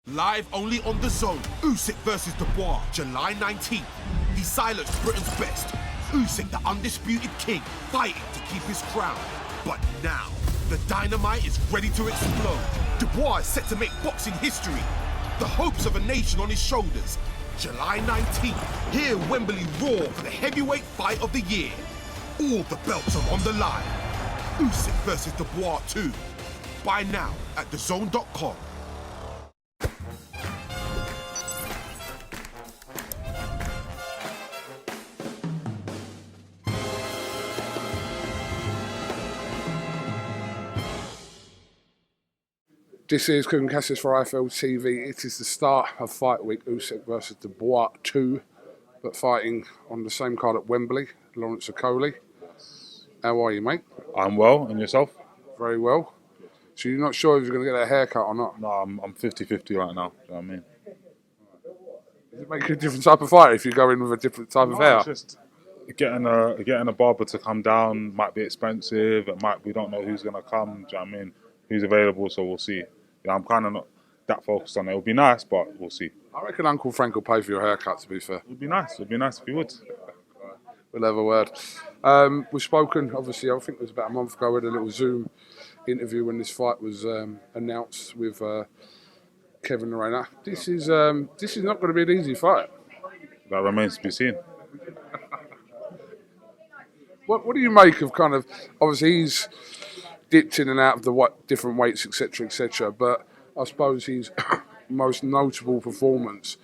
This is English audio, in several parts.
Live only on The Zone. Usyk versus Dubois, July 19th. He silenced Britain's best. Usyk, the undisputed king, fighting to keep his crown. But now, the dynamite is ready to explode. Dubois is set to make boxing history. The hopes of a nation on his shoulders. July 19th, here Wembley roar for the heavyweight fight of the year. All the belts are on the line. Usyk versus Dubois 2. Buy now at thezone.com. This is Kugan Cassis for IFLTV. It is the start of fight week. Usyk versus Dubois 2, but fighting on the same card at Wembley. Lawrence Okolie. How are you, mate? I'm well, and yourself? Very well. So you're not sure if you're going to get a haircut or not? No, I'm 50-50 right now. Do you know what I mean? Does it make a different type of fight if you go in with a different type of hair? It's just getting a barber to come down might be expensive. We don't know who's going to come. Do you know what I mean? Who's available? So we'll see. Yeah, I'm kind of not that focused on it. It would be nice, but we'll see. I reckon Uncle Frank will pay for your haircut, to be fair. It would be nice. It would be nice if he would. We'll have a word. We've spoken, obviously, I think it was about a month ago, we had a little Zoom interview when this fight was announced with Kevin Lerena. This is not going to be an easy fight. That remains to be seen. What do you make of kind of, obviously he's dipped in and out of the different weights, etc., but I suppose his most notable performance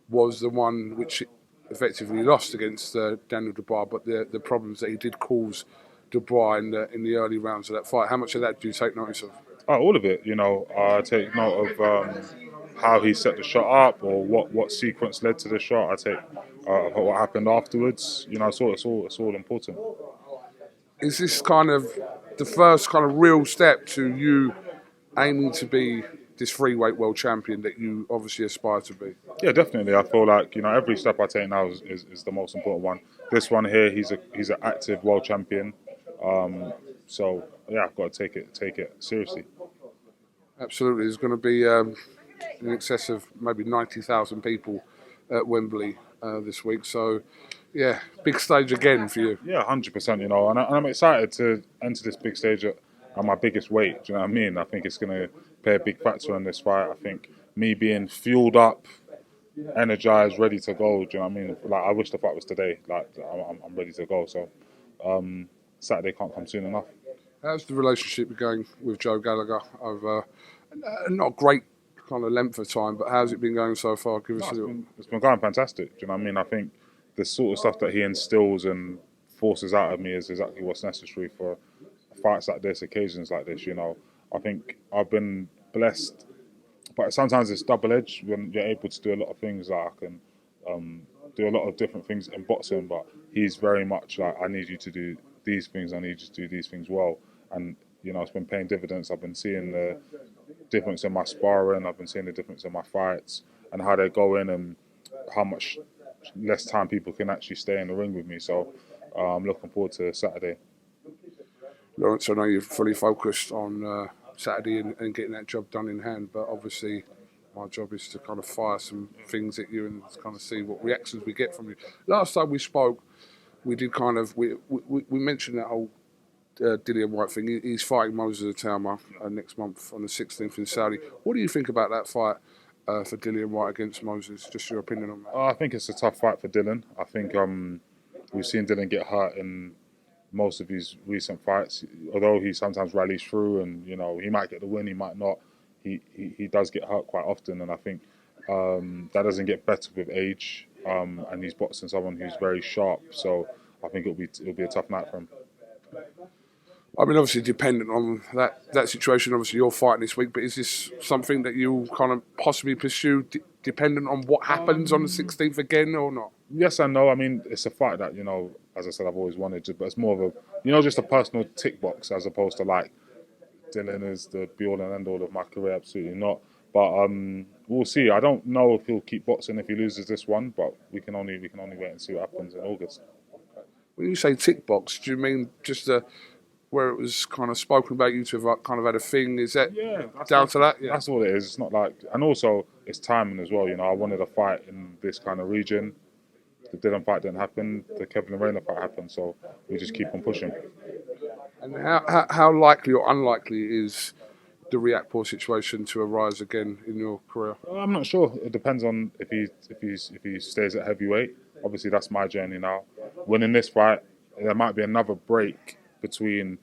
was the one which effectively lost against Daniel Dubois, but the problems that he did cause Dubois in the early rounds of that fight. How much of that do you take notice of? All of it. I take note of how he set the shot up, or what sequence led to the shot. I take what happened afterwards. It's all important. Is this kind of the first kind of real step to you aiming to be this freeweight world champion that you obviously aspire to be? Yeah, definitely. I feel like every step I take now is the most important one. This one here, he's an active world champion. So yeah, I've got to take it seriously. Absolutely, there's going to be in excess of maybe 90,000 people at Wembley this week. So yeah, big stage again for you. Yeah, 100%. And I'm excited to enter this big stage at my biggest weight. Do you know what I mean? I think it's going to play a big factor in this fight. I think me being fueled up, energized, ready to go. Do you know what I mean? Like, I wish the fight was today. Like, I'm ready to go. So Saturday can't come soon enough. How's the relationship going with Joe Gallagher over not great kind of length of time, but how's it been going so far? It's been going fantastic. Do you know what I mean? I think the sort of stuff that he instills and forces out of me is exactly what's necessary for fights like this, occasions like this. I think I've been blessed, but sometimes it's double-edged when you're able to do a lot of things. Like I can do a lot of different things in boxing, but he's very much like, I need you to do these things, I need you to do these things well. And it's been paying dividends. I've been seeing the difference in my sparring, I've been seeing the difference in my fights and how they go in and how much less time people can actually stay in the ring with me. So I'm looking forward to Saturday. Lawrence, I know you're fully focused on Saturday and getting that job done in hand, but obviously my job is to kind of fire some things at you and kind of see what reactions we get from you. Last time we spoke, we did we mentioned that whole Dillian Whyte thing. He's fighting Moses Atama next month on the 16th in Saudi. What do you think about that fight for Dillian Whyte against Moses? Just your opinion on that. I think it's a tough fight for Dillian. I think we've seen Dillian get hurt in most of his recent fights. Although he sometimes rallies through and he might get the win, he might not. He does get hurt quite often, and I think that doesn't get better with age. And he's boxing someone who's very sharp, so I think it'll be a tough night for him. I mean, obviously, dependent on that situation, obviously you're fighting this week, but is this something that you kind of possibly pursue dependent on what happens on the 16th again or not? Yes and no. I mean, it's a fight that, as I said, I've always wanted to, but it's more of a, just a personal tick box as opposed to like, Dillian is the be-all and end-all of my career, absolutely not. But we'll see. I don't know if he'll keep boxing if he loses this one, but we can only wait and see what happens in August. When you say tick box, do you mean just where it was kind of spoken about you to have kind of had a thing? Is that that's down to that? Yeah. That's all it is. It's not like, and also it's timing as well. You know, I wanted a fight in this kind of region. The Dillian fight didn't happen. The Kevin Lerena fight happened. So we just keep on pushing. And how likely or unlikely is the Riakporhe situation to arise again in your career? I'm not sure. It depends on if he stays at heavyweight. Obviously, that's my journey now. Winning this fight, there might be another break between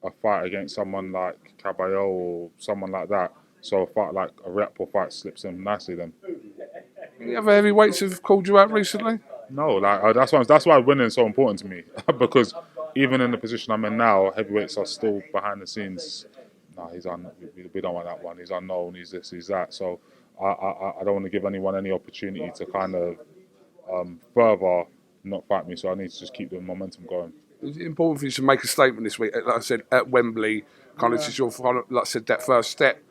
a fight against someone like Caballero or someone like that. So a fight like a Riakporhe fight slips in nicely then. Any other heavyweights have called you out recently? No, like that's why winning is so important to me because even in the position I'm in now, heavyweights are still behind the scenes. No, we don't want that one. He's unknown. He's this. He's that. So I don't want to give anyone any opportunity to kind of further not fight me. So I need to just keep the momentum going. Is it important for you to make a statement this week? Like I said, at Wembley, kind of this is your, like I said, that first step,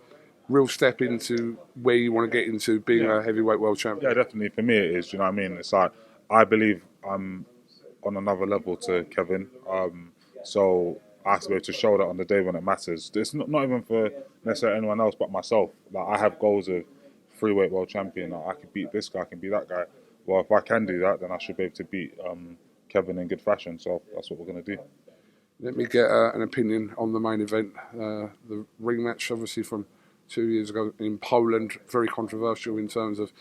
real step into where you want to get into being a heavyweight world champion. Yeah, definitely. For me, it is. Do you know what I mean? It's like I believe I'm on another level to Kevin. So I have to be able to show that on the day when it matters. It's not even for necessarily anyone else but myself. Like I have goals of freeweight world champion. Like, I could beat this guy, I can beat that guy. Well, if I can do that, then I should be able to beat Kevin in good fashion. So that's what we're going to do. Let me get an opinion on the main event. The rematch, obviously, from 2 years ago in Poland. Very controversial in terms of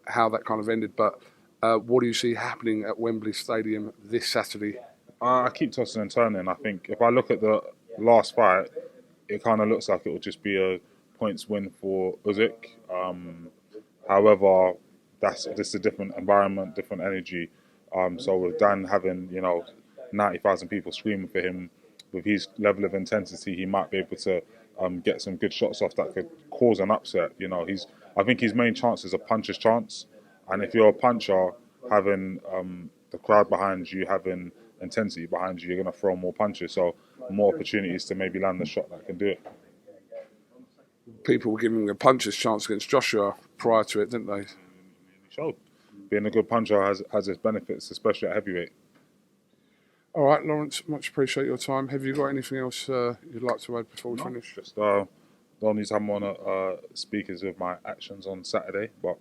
how that kind of ended. But what do you see happening at Wembley Stadium this Saturday? I keep tossing and turning. I think if I look at the last fight, it kind of looks like it will just be a points win for Usyk. However, this is a different environment, different energy. So with Dan having 90,000 people screaming for him, with his level of intensity, he might be able to get some good shots off that could cause an upset. I think his main chance is a puncher's chance, and if you're a puncher, having the crowd behind you, having intensity behind you, you're going to throw more punches, so more opportunities to maybe land the shot that can do it. People were giving him a puncher's chance against Joshua prior to it, didn't they? He showed. Being a good puncher has its benefits, especially at heavyweight. All right, Lawrence, much appreciate your time. Have you got anything else you'd like to add before we finish? Just don't need to have more speakers with my actions on Saturday, but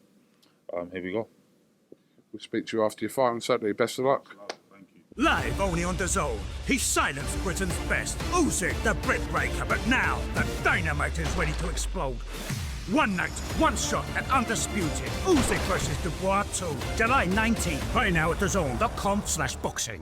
here we go. We'll speak to you after your fight on Saturday. Best of luck. Live only on DAZN, he silenced Britain's best, Usyk the Brit Breaker, but now the dynamite is ready to explode. One night, one shot at Undisputed, Usyk versus Dubois 2, July 19th. Buy now at DAZN.com/boxing.